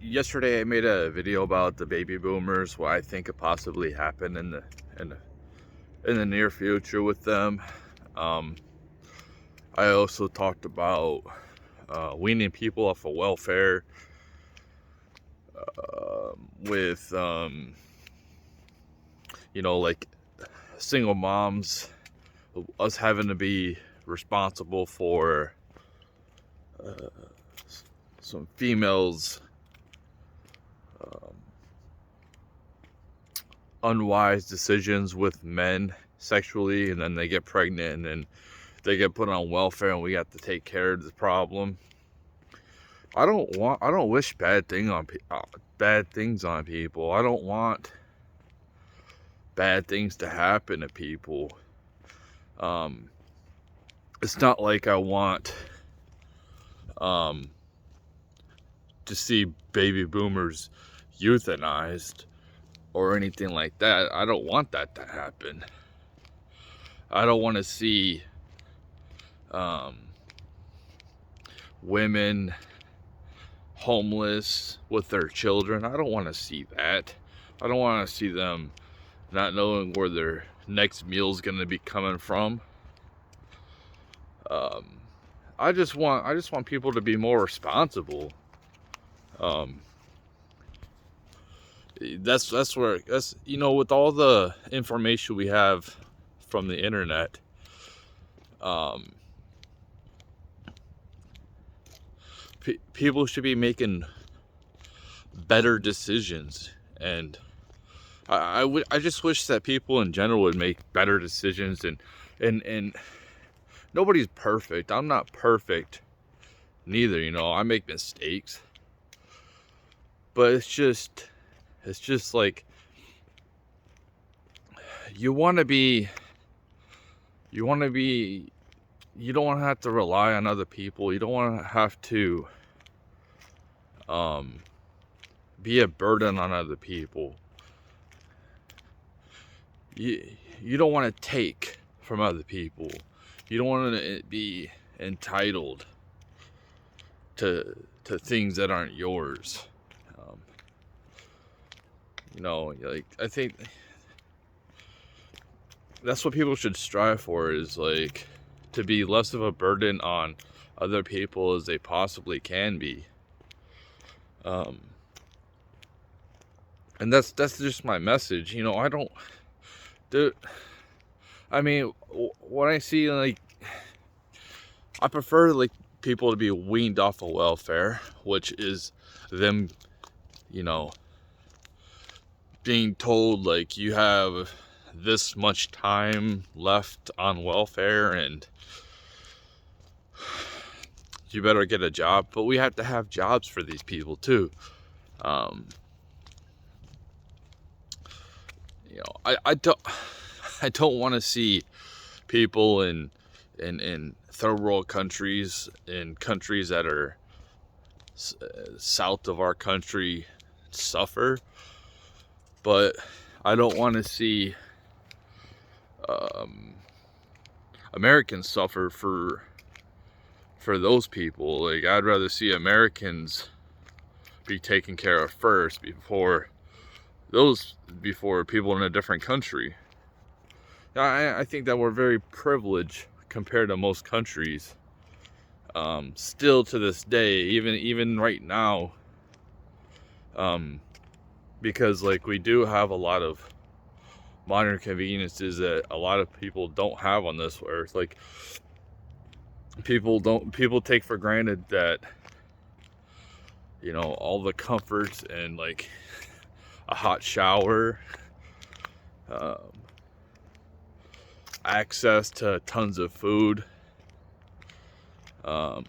Yesterday I made a video about the baby boomers, what I think could possibly happen in the in the near future with them. Um, I also talked about weaning people off of welfare, with like single moms, us having to be responsible for some females' um, unwise decisions with men sexually, and then they get pregnant and then they get put on welfare and we have to take care of the problem. I don't wish bad things on people. I don't want bad things to happen to people. Um, it's not like I want um, to see baby boomers euthanized or anything like that. I don't want that to happen. I don't want to see um, women homeless with their children. I don't want to see that. I don't want to see them not knowing where their next meal is going to be coming from. Um, I just want people to be more responsible. Um, that's where with all the information we have from the internet, um, people should be making better decisions, and I just wish that people in general would make better decisions, and nobody's perfect. I'm not perfect neither, I make mistakes, but it's just like you want to be you don't want to have to rely on other people. You don't want to have to be a burden on other people. You don't want to take from other people. You don't want to be entitled to things that aren't yours. Like, I think that's what people should strive for, is like to be less of a burden on other people as they possibly can be. And that's just my message. I don't do. I mean, when I see, like, I prefer like people to be weaned off of welfare, which is them, you know, being told like you have this much time left on welfare and you better get a job. But we have to have jobs for these people too. Um, I don't want to see people in third world countries, in countries that are south of our country, suffer. But I don't want to see Americans suffer for those people. Like, I'd rather see Americans be taken care of first before people in a different country. I think that we're very privileged compared to most countries. Still to this day, even right now, because like we do have a lot of modern conveniences that a lot of people don't have on this earth. Like, people take for granted that all the comforts and like a hot shower, um, access to tons of food, um,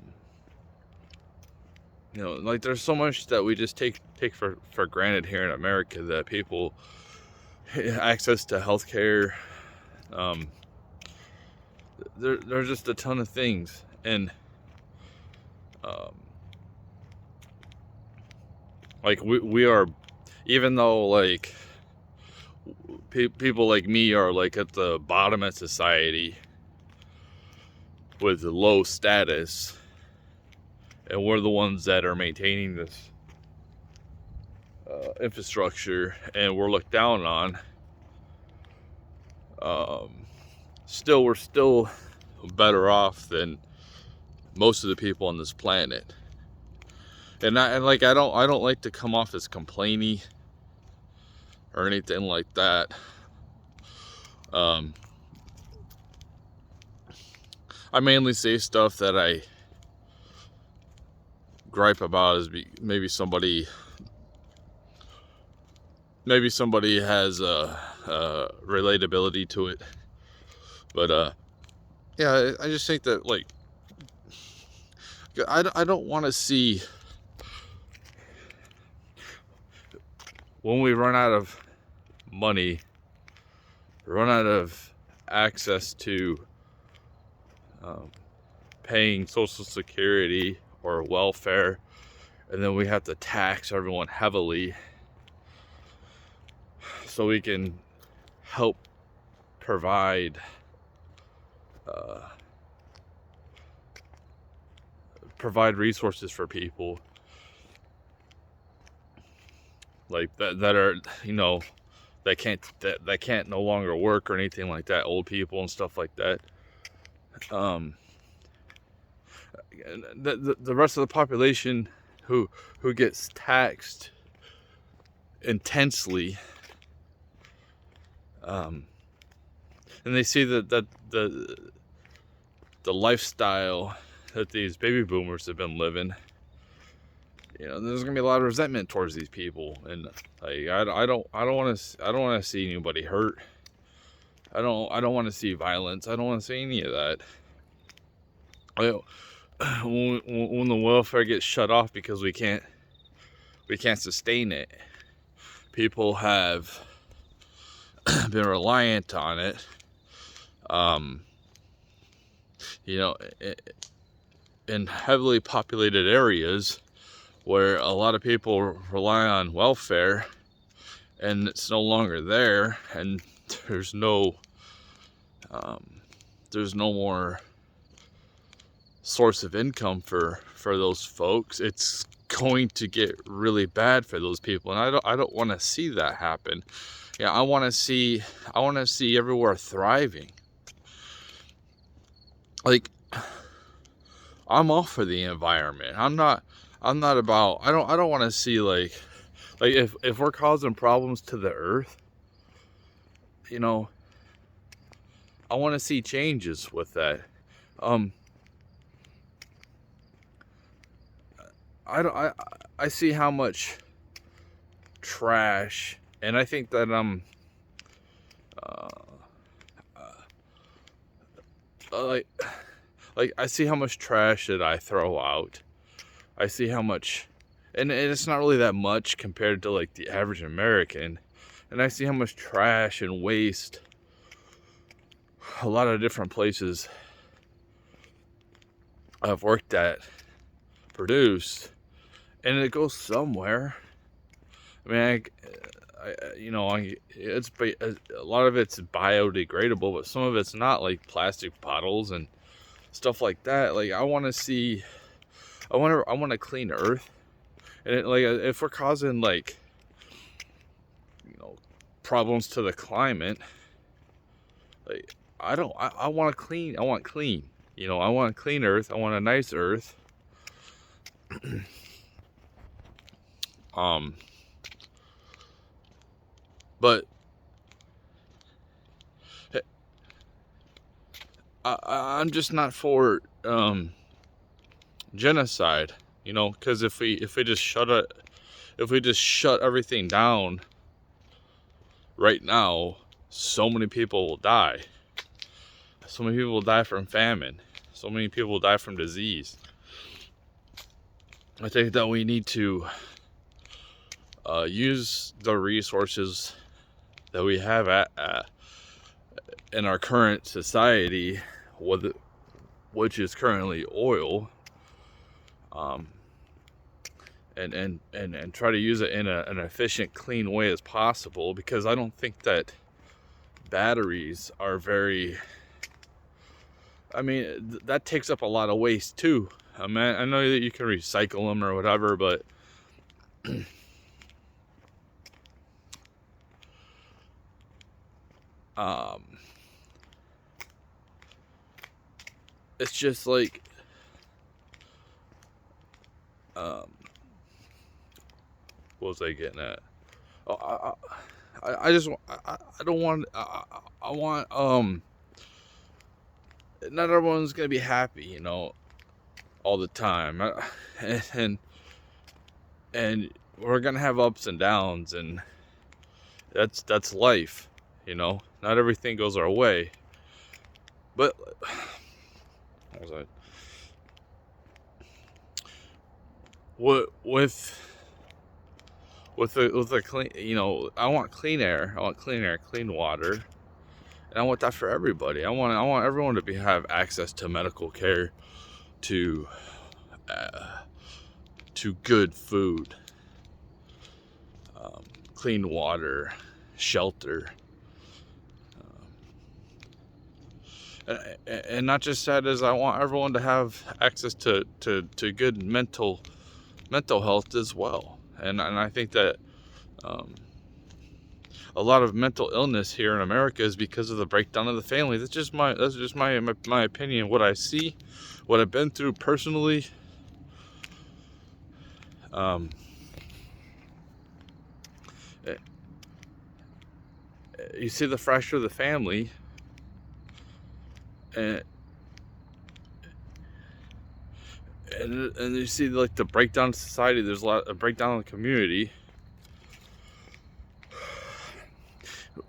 like there's so much that we just take for granted here in America, that people access to healthcare. um, there's just a ton of things, and um, like we are, even though like people like me are like at the bottom of society with low status, and we're the ones that are maintaining this infrastructure and we're looked down on, we're still better off than most of the people on this planet. And I don't like to come off as complainy or anything like that. I mainly say stuff that I gripe about is maybe somebody has a relatability to it. But yeah, I just think that, like, I don't want to see, when we run out of money, run out of access to paying Social Security or welfare, and then we have to tax everyone heavily so we can help provide resources for people like that are, you know, that can't no longer work or anything like that, old people and stuff like that. The rest of the population who gets taxed intensely, and they see that the lifestyle that these baby boomers have been living, you know, there's gonna be a lot of resentment towards these people, and like I don't want to see anybody hurt. I don't want to see violence. I don't want to see any of that. When the welfare gets shut off because we can't sustain it, people have been reliant on it. You know, in heavily populated areas where a lot of people rely on welfare and it's no longer there, and there's no more source of income for those folks, it's going to get really bad for those people, and I don't want to see that happen. Yeah, I want to see everywhere thriving. Like, I'm all for the environment. I'm not about, I don't want to see like if we're causing problems to the earth, you know, I want to see changes with that. I see how much trash, and I think that like I see how much trash that I throw out. I see how much, and it's not really that much compared to like the average American, and I see how much trash and waste a lot of different places I've worked at produce, and it goes somewhere. I mean, it's a lot of it's biodegradable, but some of it's not, like plastic bottles and stuff like that. Like, I want a clean earth, and like if we're causing, like, you know, problems to the climate, like I want clean. You know, I want a clean earth. I want a nice earth. But I'm just not for genocide, you know, because if we just shut everything down right now, so many people will die. So many people will die from famine. So many people will die from disease. I think that we need to use the resources that we have in our current society, which is currently oil, and try to use it in an efficient, clean way as possible, because I don't think that batteries are very, I mean, that takes up a lot of waste too. I mean, I know that you can recycle them or whatever, but Um, it's just like, um, what was I getting at? Oh, I just, I don't want, I want, not everyone's gonna be happy, you know, all the time, and and we're gonna have ups and downs, and that's life, you know. Not everything goes our way, but what was I? With a clean, you know, I want clean air. I want clean air, clean water, and I want that for everybody. I want everyone to have access to medical care, to uh, to good food, clean water, shelter, and not just that, is I want everyone to have access to good mental health as well. And I think that um, a lot of mental illness here in America is because of the breakdown of the family. That's just my opinion. What I see, what I've been through personally. Um, you see the fracture of the family, and and you see like the breakdown of society. There's a breakdown in the community.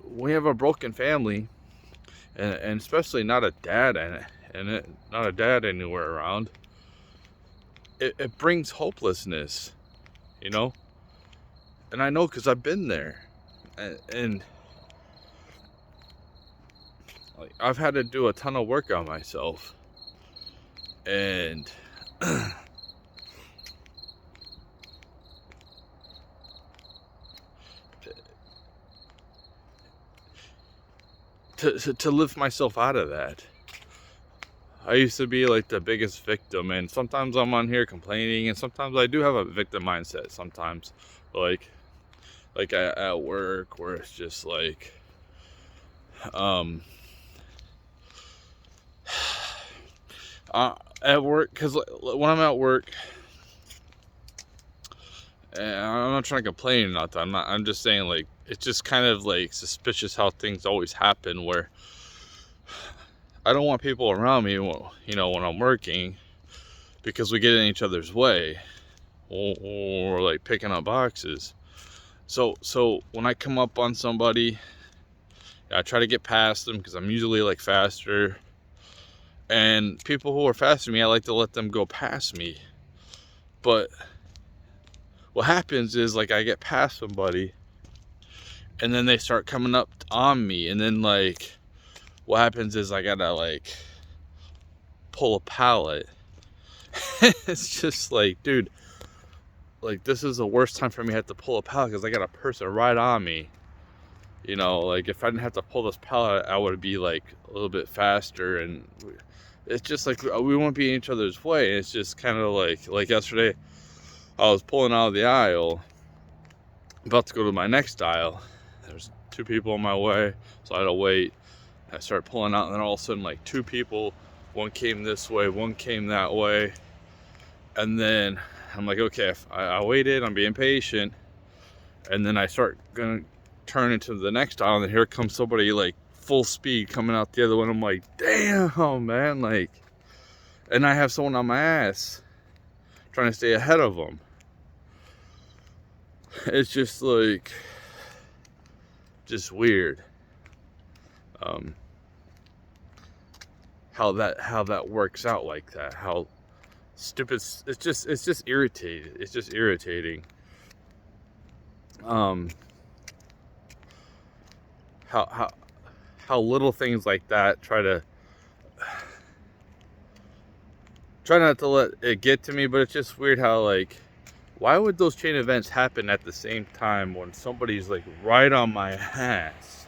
We have a broken family, and especially not a dad not a dad anywhere around. It brings hopelessness, you know. And I know because I've been there, and like, I've had to do a ton of work on myself, and to lift myself out of that. I used to be like the biggest victim, and sometimes I'm on here complaining, and sometimes I do have a victim mindset. Sometimes, like at work, where it's just like, um, at work, because when I'm at work, and I'm not trying to complain or nothing. I'm just saying, like, it's just kind of like suspicious how things always happen, where I don't want people around me, you know, when I'm working, because we get in each other's way, or like picking up boxes. So when I come up on somebody, I try to get past them because I'm usually like faster. And people who are faster than me, I like to let them go past me. But what happens is, like, I get past somebody, and then they start coming up on me, and then like what happens is I gotta like pull a pallet. It's just like, dude, like, this is the worst time for me to have to pull a pallet because I got a person right on me. You know, like, if I didn't have to pull this pallet, I would be like a little bit faster, and it's just like we won't be in each other's way. It's just kind of like yesterday, I was pulling out of the aisle, about to go to my next aisle. There's two people on my way, so I had to wait. I started pulling out, and then all of a sudden, like, two people, one came this way, one came that way, and then I'm like, okay, I waited, I'm being patient, and then I start gonna turn into the next aisle, and here comes somebody like full speed coming out the other one. I'm like, damn, man, like, and I have someone on my ass trying to stay ahead of them. It's just like, just weird. How that works out like that. How stupid. It's just irritating. It's just irritating. How little things like that try not to let it get to me, but it's just weird how, like, why would those chain events happen at the same time when somebody's like right on my ass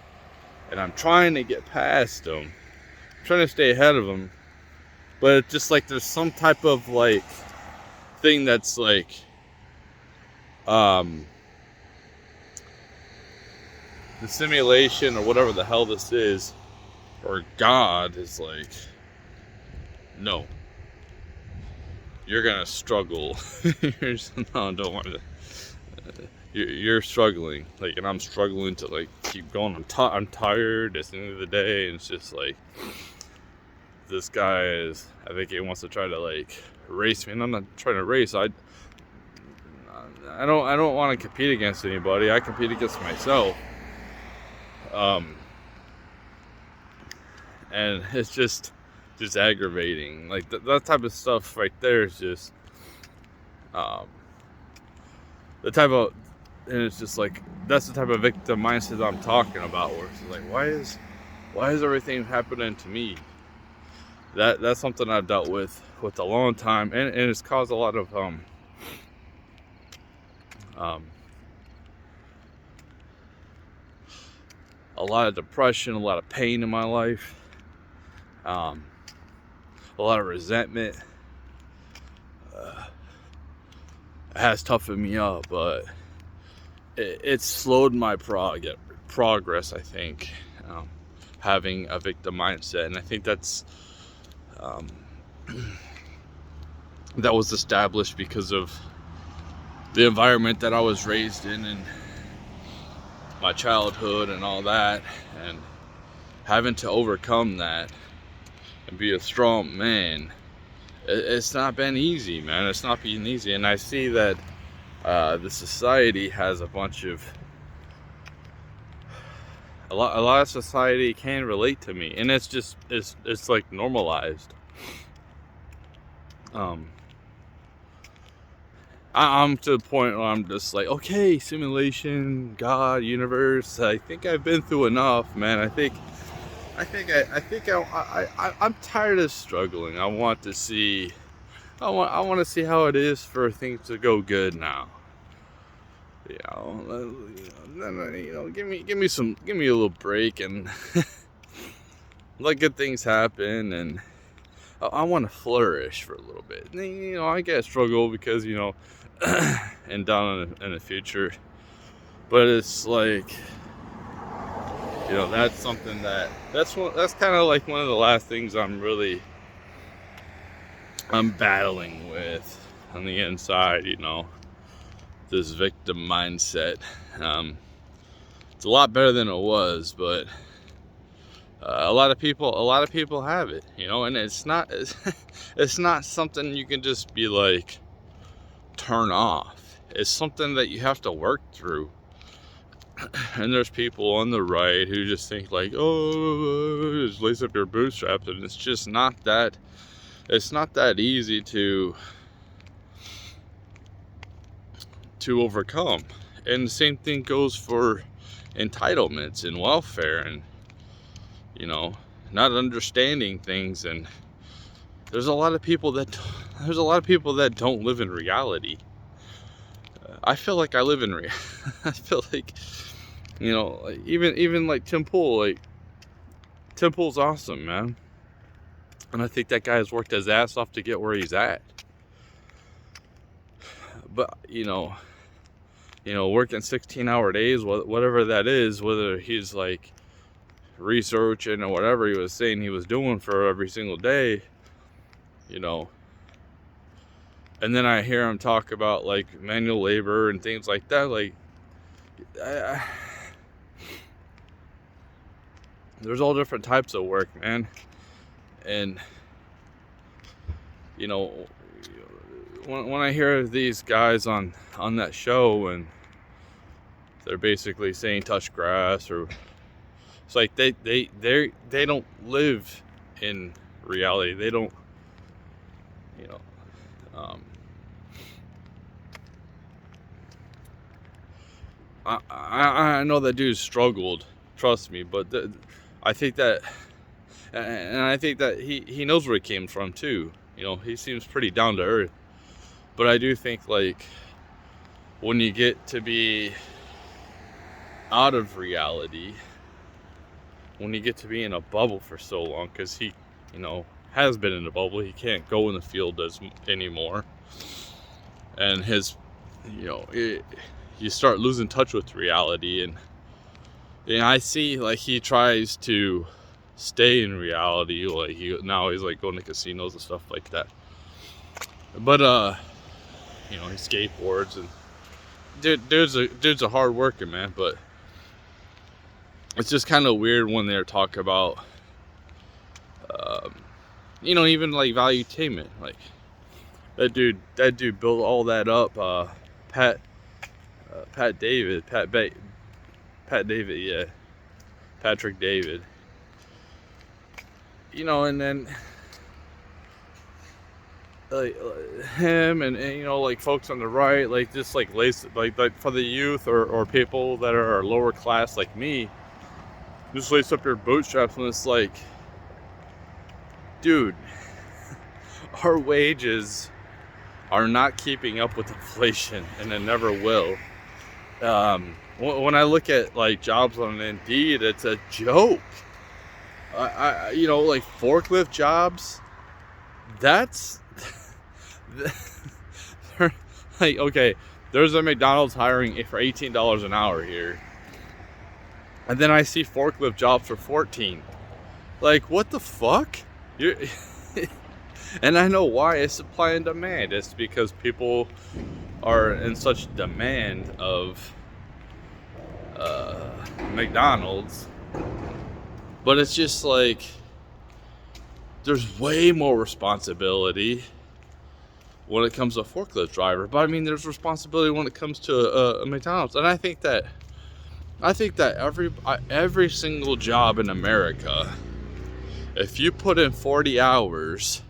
and I'm trying to get past them, I'm trying to stay ahead of them, but it's just like there's some type of like thing that's like the simulation or whatever the hell this is, or God is like, no, you're gonna struggle. No, don't want to. You're struggling, like, and I'm struggling to like keep going. I'm tired. It's the end of the day, and it's just like this guy is. I think he wants to try to like race me, and I'm not trying to race. I don't want to compete against anybody. I compete against myself. And it's just aggravating. Like that type of stuff right there is just the type of, and it's just like that's the type of victim mindset I'm talking about. Where it's like, why is everything happening to me? That's something I've dealt with a long time, and it's caused a lot of depression, a lot of pain in my life, a lot of resentment. It has toughened me up, but it's slowed my progress, I think, having a victim mindset. And I think that's that was established because of the environment that I was raised in and my childhood and all that, and having to overcome that and be a strong man. It's not been easy, man. It's not been easy. And I see that the society has a bunch of a lot of society can relate to me, and it's just it's like normalized. I'm to the point where I'm just like, okay, simulation, God, universe. I think I've been through enough, man. I'm tired of struggling. I want to see how it is for things to go good now. Give me a little break and let good things happen, and I want to flourish for a little bit. I get struggle because and down in the future, but it's like that's something that's kind of like one of the last things I'm battling with on the inside. This victim mindset. It's a lot better than it was, but a lot of people have it, and it's not it's not something you can just be like turn off. It's something that you have to work through. And there's people on the right who just think like, oh, just lace up your bootstraps, and it's just not that. It's not that easy to overcome. And the same thing goes for entitlements and welfare, and not understanding things. And there's a lot of people that don't live in reality. I feel like I live in I feel like even like Tim Pool. Like Tim Pool's awesome, man, and I think that guy has worked his ass off to get where he's at. But working 16-hour days, whatever that is, whether he's like researching or whatever he was saying he was doing for every single day, and then I hear him talk about like manual labor and things like that. Like, there's all different types of work, man. And when I hear these guys on that show, and they're basically saying touch grass, or it's like they don't live in reality. They don't, I know that dude struggled, trust me, but I think that, and I think that he knows where he came from too. He seems pretty down to earth. But I do think like when you get to be out of reality, when you get to be in a bubble for so long, because he has been in a bubble, he can't go in the field anymore, and you start losing touch with reality, and And I see, like, he tries to stay in reality. Like, now he's like going to casinos and stuff like that. But you know, he skateboards, and dude's a hard worker, man. But it's just kind of weird when they're talking about, you know, even like valuetainment. Like, that dude built all that up. Pat David, yeah, Patrick David. You know, and then like him and you know, like folks on the right, like just like like for the youth or people that are lower class like me, just lace up your bootstraps. And it's like, dude, our wages are not keeping up with inflation, and it never will. When I look at like jobs on Indeed, it's a joke. You know, like forklift jobs, that's like, okay, there's a McDonald's hiring for $18 an hour here, and then I see forklift jobs for 14. Like, what the fuck? And I know why. It's supply and demand. It's because people are in such demand of McDonald's. But it's just like, there's way more responsibility when it comes to a forklift driver. But I mean, there's responsibility when it comes to a McDonald's. And I think that every single job in America, if you put in 40 hours,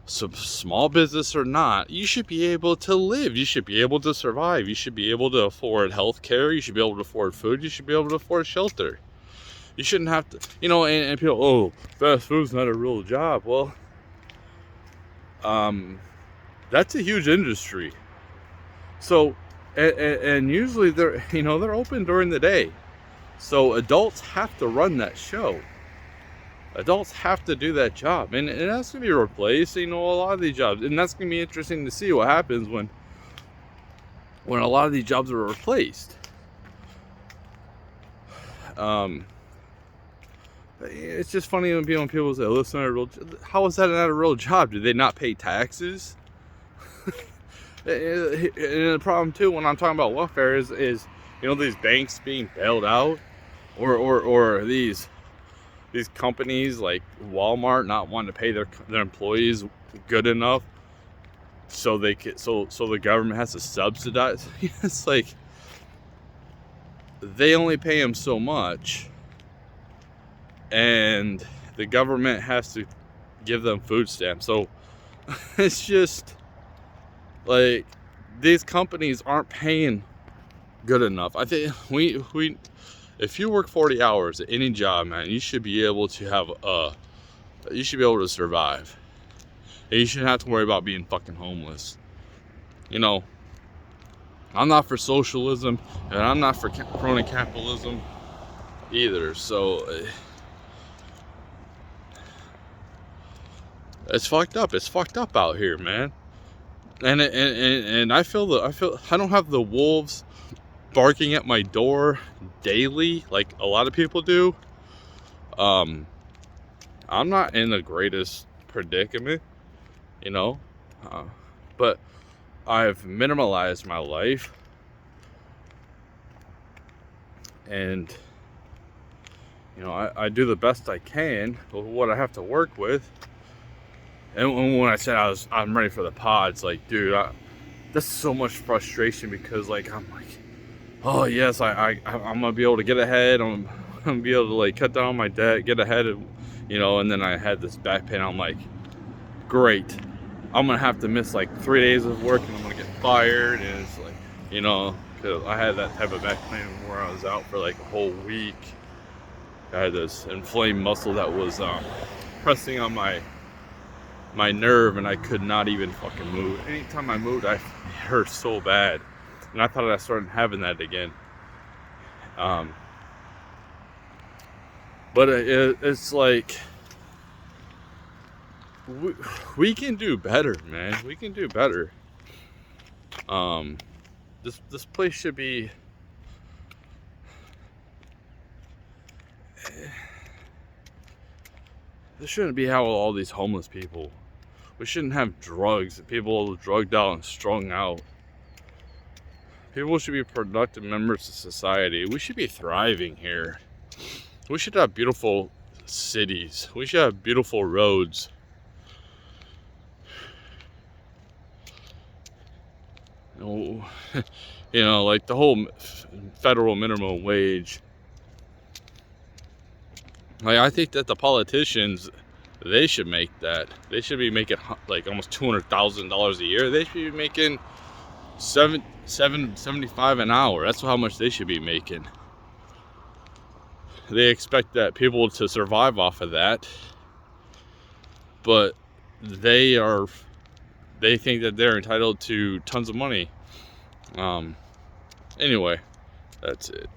so small business or not, you should be able to live. You should be able to survive. You should be able to afford health care. You should be able to afford food. You should be able to afford shelter. You shouldn't have to, you know, and people, oh, fast food's not a real job. Well, that's a huge industry. So, and usually they're open during the day. So adults have to run that show. Adults have to do that job, and that's going to be replaced, you know, a lot of these jobs. And that's going to be interesting to see what happens when a lot of these jobs are replaced. It's just funny when people say, "Oh, it's not a real job." How is that not a real job? Do they not pay taxes? And the problem too, when I'm talking about welfare, is you know, these banks being bailed out, or these companies like Walmart not wanting to pay their employees good enough, so they can, so the government has to subsidize. It's like, they only pay them so much, and the government has to give them food stamps. So it's just like, these companies aren't paying good enough. I think we if you work 40 hours at any job, man, you should be able to survive. And you shouldn't have to worry about being fucking homeless. You know, I'm not for socialism, and I'm not for crony capitalism either. So it's fucked up. It's fucked up out here, man. And I don't have the wolves barking at my door daily like a lot of people do. I'm not in the greatest predicament, you know, but I've minimalized my life, and you know, I do the best I can with what I have to work with. And when I said I'm ready for the pods, like, dude, there's so much frustration, because like, I'm like, oh yes, I'm gonna be able to get ahead. I'm gonna be able to like cut down on my debt, get ahead of, you know. And then I had this back pain. I'm like, great, I'm gonna have to miss like 3 days of work, and I'm gonna get fired. And it's like, you know, because I had that type of back pain where I was out for like a whole week. I had this inflamed muscle that was pressing on my nerve, and I could not even fucking move. Anytime I moved, it hurt so bad. And I thought I started having that again. But it's like, we can do better, man. We can do better. This place should be this shouldn't be how all these homeless people. We shouldn't have drugs. People drugged out and strung out. People should be productive members of society. We should be thriving here. We should have beautiful cities. We should have beautiful roads. You know, like the whole federal minimum wage. Like, I think that the politicians, they should make that. They should be making like almost $200,000 a year. They should be making $75 an hour. That's how much they should be making. They expect that people to survive off of that, but they think that they're entitled to tons of money. Anyway, that's it.